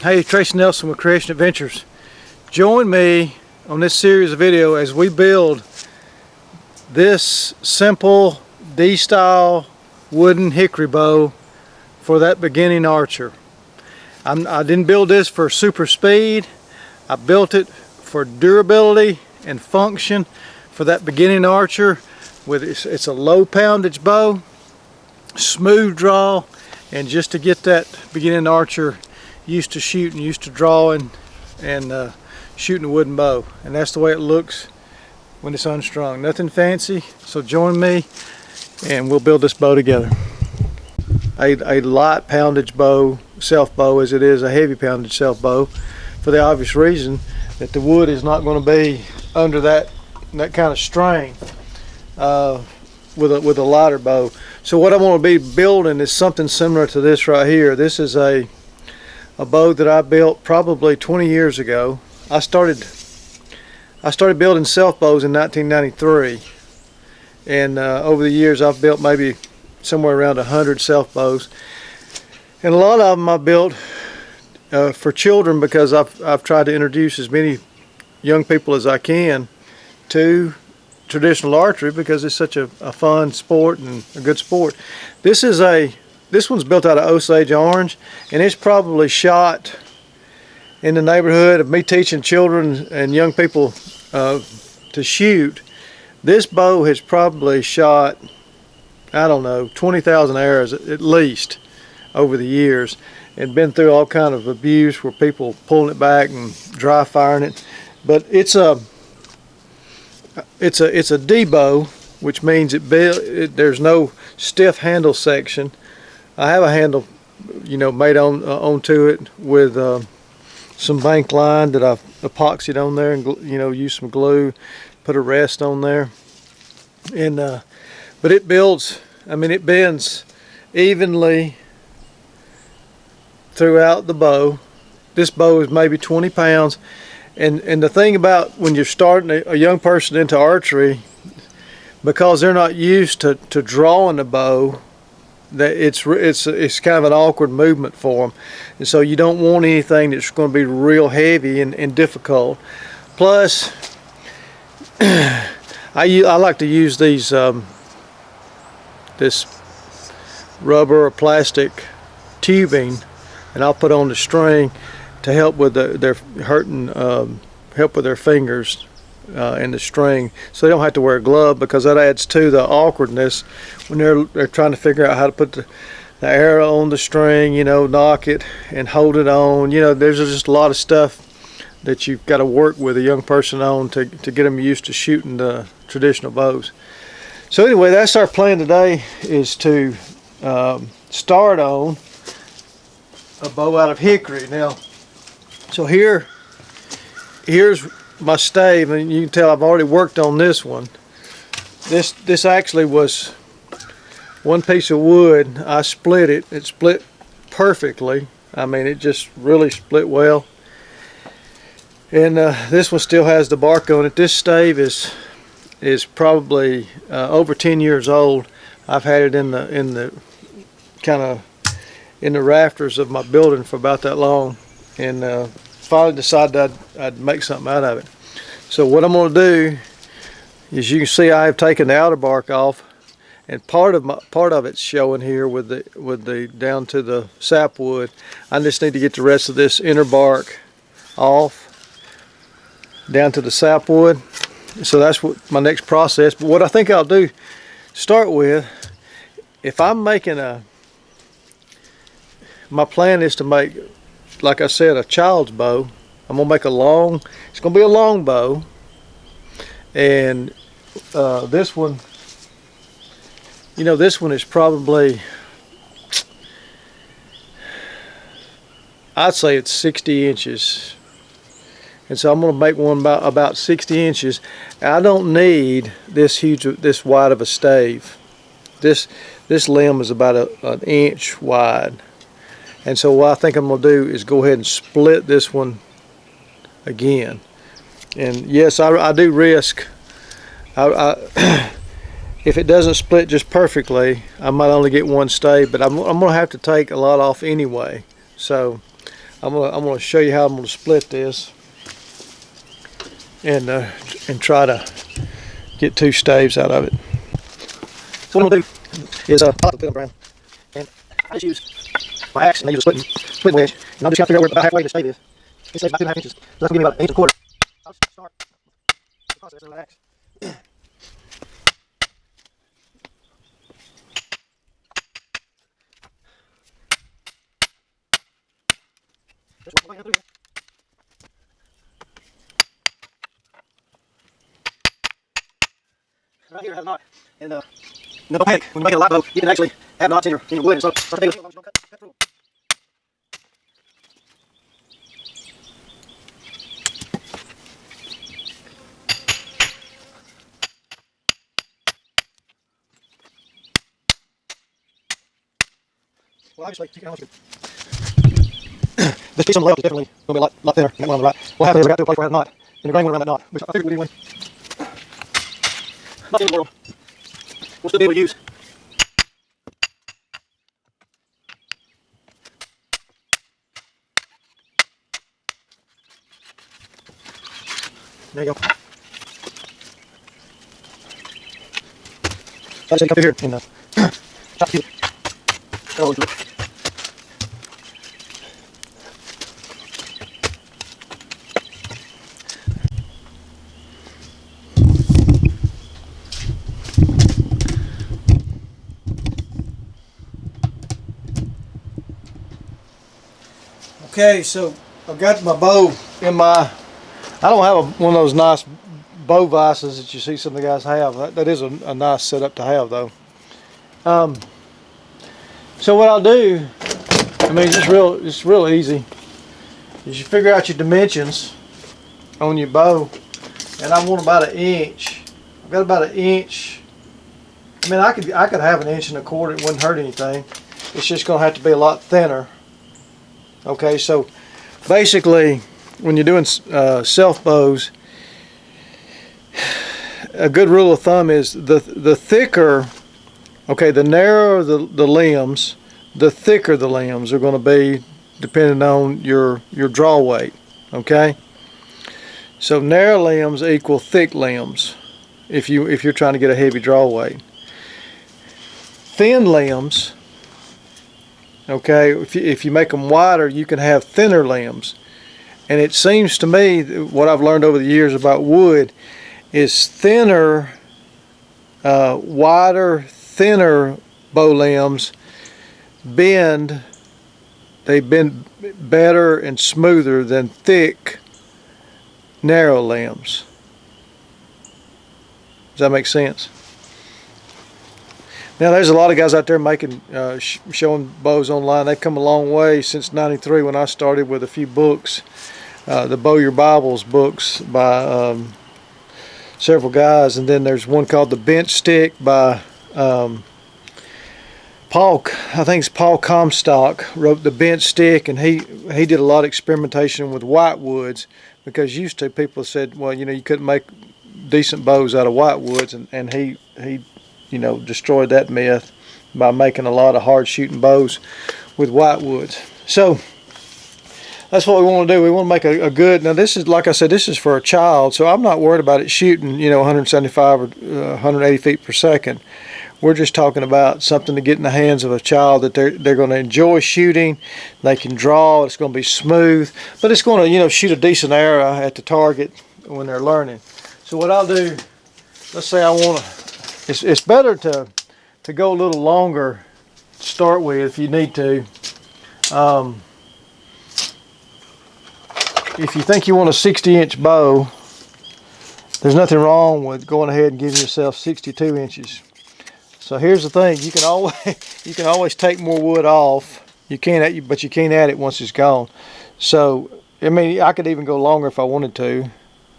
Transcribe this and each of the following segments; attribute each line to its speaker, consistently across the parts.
Speaker 1: Hey, Tracy Nelson with Creation Adventures. Join me on this series of video as we build this simple D-style wooden hickory bow for that beginning archer. I didn't build this for super speed. I built it for durability and function for that beginning archer. It's a low poundage bow, smooth draw, and just to get that beginning archer used to shooting, used to drawing, and shooting a wooden bow. And that's the way it looks when it's unstrung. Nothing fancy. So join me and we'll build this bow together. A light poundage bow, self bow, as it is a heavy poundage self bow, for the obvious reason that the wood is not going to be under that kind of strain with a lighter bow. So what I'm going to be building is something similar to this right here. This is a bow that I built probably 20 years ago. I started building self bows in 1993, and over the years I've built maybe somewhere around 100 self bows, and a lot of them I built for children because I've tried to introduce as many young people as I can to traditional archery because it's such a fun sport and a good sport. This one's built out of Osage orange, and it's probably shot in the neighborhood of me teaching children and young people to shoot. This bow has probably shot, I don't know, 20,000 arrows at least over the years, and been through all kind of abuse where people pulling it back and dry firing it. But it's a D bow, which means there's no stiff handle section. I have a handle, made onto it with some bank line that I've epoxied on there, and used some glue, put a rest on there, and but it builds. It bends evenly throughout the bow. This bow is maybe 20 pounds, and the thing about when you're starting a young person into archery, because they're not used to drawing a bow, that it's kind of an awkward movement for them, and so you don't want anything that's going to be real heavy and difficult. Plus, I like to use these this rubber or plastic tubing, and I'll put on the string to help with help with their fingers in the string, so they don't have to wear a glove, because that adds to the awkwardness when they're trying to figure out how to put the arrow on the string, knock it and hold it on. There's just a lot of stuff that you've got to work with a young person on to get them used to shooting the traditional bows. So anyway, that's our plan today, is to start on a bow out of hickory. Now, so here's my stave, and you can tell I've already worked on this one. This actually was one piece of wood. I split it. It split perfectly. It just really split well. And this one still has the bark on it. This stave is probably over 10 years old. I've had it in the rafters of my building for about that long, and finally decided I'd make something out of it. So what I'm going to do is, you can see I have taken the outer bark off, and part of it's showing here with the down to the sapwood. I just need to get the rest of this inner bark off down to the sapwood. So that's what my next process. But what I think I'll do, start with, if I'm making my plan is to make, like I said, a child's bow. I'm gonna make it's gonna be a long bow, and this one, this one is probably, I'd say it's 60 inches. And so I'm going to make one about 60 inches. I don't need this wide of a stave. This limb is about an inch wide. And so what I think I'm going to do is go ahead and split this one again. And yes, I do risk, if it doesn't split just perfectly, I might only get one stave, but I'm going to have to take a lot off anyway. So I'm gonna show you how I'm gonna split this and try to get 2 staves out of it. So what I'm gonna do is I'll put them around, and I just use my axe and I use a splitting wedge, and I'm just trying to figure out where about halfway the stave is. This stave's about 2.5 inches, so that's gonna give me about 1.25 inches. I'll just start the process with an axe. Right here I have a knot, and no, don't panic. When you make a light bow, you can actually have knots in your wood, and so start to don't cut through. Well, obviously, you can almost this piece on the left is definitely going to be a lot thinner than that one on the right. We'll have to got to a place where I have a knot, and the grain went around that knot, which I figured we'd do anyway. Not in the world. We'll still be able to use. There you go. I just need to come through here and try to keep it. Okay, so I've got my bow in my, I don't have one of those nice bow vices that you see some of the guys have. That is a nice setup to have though. So what I'll do, I mean it's real easy, is you figure out your dimensions on your bow, and I want about 1 inch. I've got about 1 inch. I mean I could have 1.25 inches, it wouldn't hurt anything. It's just going to have to be a lot thinner. Okay, so basically when you're doing self bows, a good rule of thumb is the thicker, okay, the narrower the limbs, the thicker the limbs are going to be, depending on your draw weight. Okay, so narrow limbs equal thick limbs if you're trying to get a heavy draw weight. Thin limbs, okay, if you make them wider, you can have thinner limbs. And it seems to me, what I've learned over the years about wood, is thinner, wider, thinner bow limbs bend better and smoother than thick, narrow limbs. Does that make sense? Now there's a lot of guys out there making, showing bows online. They've come a long way since '93 when I started with a few books, the Bow Your Bibles books by several guys, and then there's one called The Bent Stick by Paul, I think it's Paul Comstock wrote The Bent Stick, and he did a lot of experimentation with white woods, because used to people said, well, you know, you couldn't make decent bows out of white woods, and he you know, destroyed that myth by making a lot of hard shooting bows with white woods. So that's what we want to do. We want to make a good, now this is, like I said, this is for a child, so I'm not worried about it shooting, you know, 175 or 180 feet per second. We're just talking about something to get in the hands of a child that they're going to enjoy shooting. They can draw, it's going to be smooth, but it's going to, you know, shoot a decent arrow at the target when they're learning. So what I'll do, let's say I want to, it's better to go a little longer to start with if you need to. If you think you want a 60-inch bow, there's nothing wrong with going ahead and giving yourself 62 inches. So here's the thing: you can always take more wood off. You can't, but you can't add it once it's gone. So I mean, I could even go longer if I wanted to.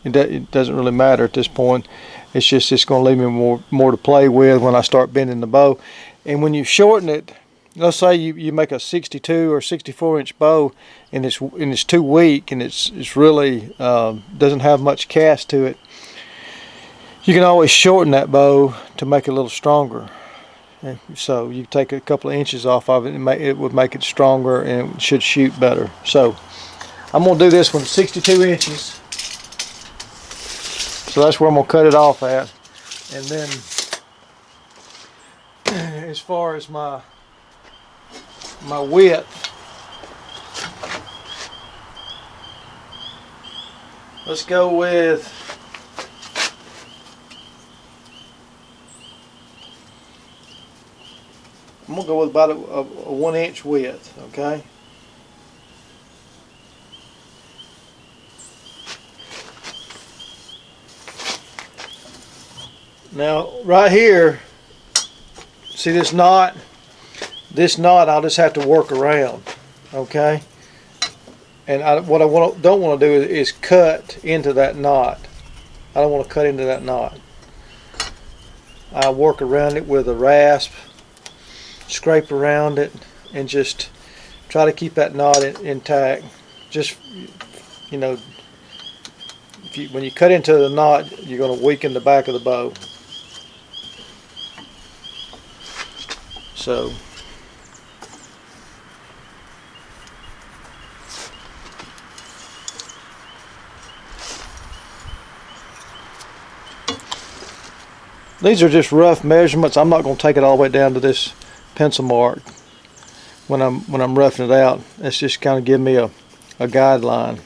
Speaker 1: It doesn't really matter at this point. It's just it's going to leave me more to play with when I start bending the bow. And when you shorten it, let's say you make a 62 or 64-inch bow, and it's too weak, and it's really doesn't have much cast to it. You can always shorten that bow to make it a little stronger. So you take a couple of inches off of it, and it would make it stronger and it should shoot better. So I'm going to do this one 62 inches. So that's where I'm going to cut it off at. And then as far as my width, let's go with I'm going to go with about a 1 inch width, okay? Now, right here, see this knot? This knot I'll just have to work around, okay? And what I don't want to do is cut into that knot. I don't want to cut into that knot. I work around it with a rasp, scrape around it, and just try to keep that knot intact. Just, you know, when you cut into the knot, you're going to weaken the back of the bow. So these are just rough measurements. I'm not going to take it all the way down to this pencil mark when I'm roughing it out. It's just kind of give me a guideline.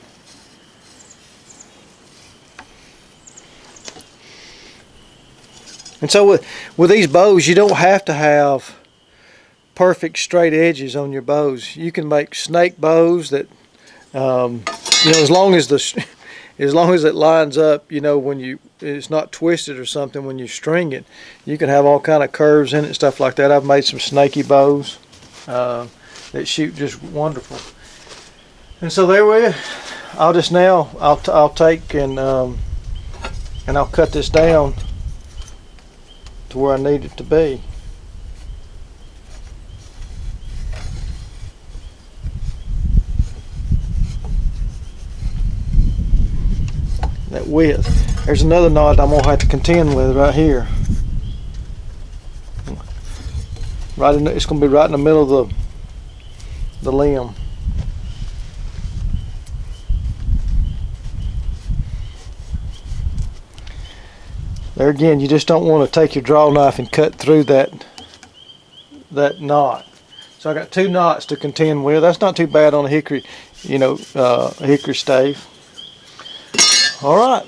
Speaker 1: And so with these bows, you don't have to have perfect straight edges on your bows. You can make snake bows that you know, as long as it lines up, you know, when it's not twisted or something when you string it, you can have all kind of curves in it and stuff like that. I've made some snaky bows that shoot just wonderful. And so there we are. I'll take and I'll cut this down to where I need it to be. That width. There's another knot I'm gonna have to contend with right here. It's gonna be right in the middle of the limb. There again, you just don't want to take your draw knife and cut through that knot. So I got 2 knots to contend with. That's not too bad on a hickory, hickory stave. All right.